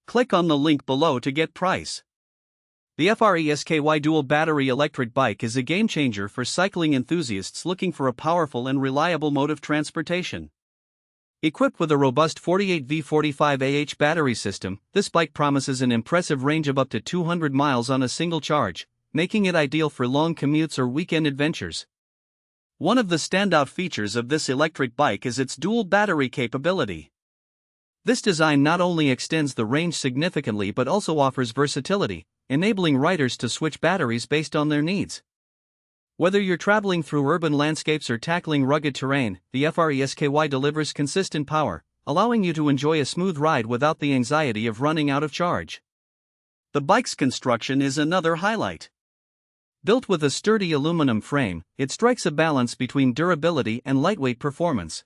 Click on the link below to get price. The Freesky dual battery electric bike is a game changer for cycling enthusiasts looking for a powerful and reliable mode of transportation. Equipped with a robust 48V 45AH battery system, this bike promises an impressive range of up to 200 miles on a single charge, making it ideal for long commutes or weekend adventures. One of the standout features of this electric bike is its dual battery capability. This design not only extends the range significantly but also offers versatility, enabling riders to switch batteries based on their needs. Whether you're traveling through urban landscapes or tackling rugged terrain, the Freesky delivers consistent power, allowing you to enjoy a smooth ride without the anxiety of running out of charge. The bike's construction is another highlight. Built with a sturdy aluminum frame, it strikes a balance between durability and lightweight performance.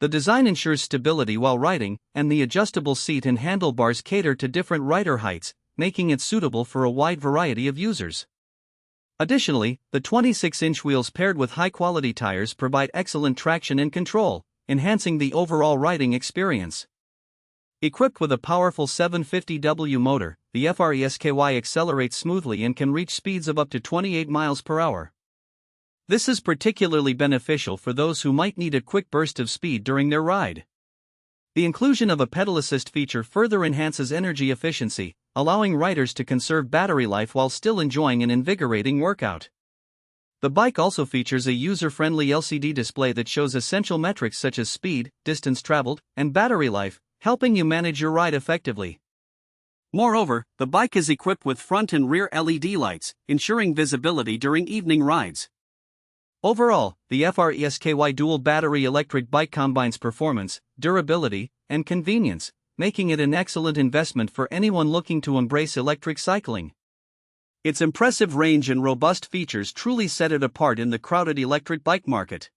The design ensures stability while riding, and the adjustable seat and handlebars cater to different rider heights, making it suitable for a wide variety of users. Additionally, the 26-inch wheels paired with high-quality tires provide excellent traction and control, enhancing the overall riding experience. Equipped with a powerful 750W motor, the Freesky accelerates smoothly and can reach speeds of up to 28 miles per hour. This is particularly beneficial for those who might need a quick burst of speed during their ride. The inclusion of a pedal assist feature further enhances energy efficiency, allowing riders to conserve battery life while still enjoying an invigorating workout. The bike also features a user-friendly LCD display that shows essential metrics such as speed, distance traveled, and battery life, helping you manage your ride effectively. Moreover, the bike is equipped with front and rear LED lights, ensuring visibility during evening rides. Overall, the Freesky dual battery electric bike combines performance, durability, and convenience, making it an excellent investment for anyone looking to embrace electric cycling. Its impressive range and robust features truly set it apart in the crowded electric bike market.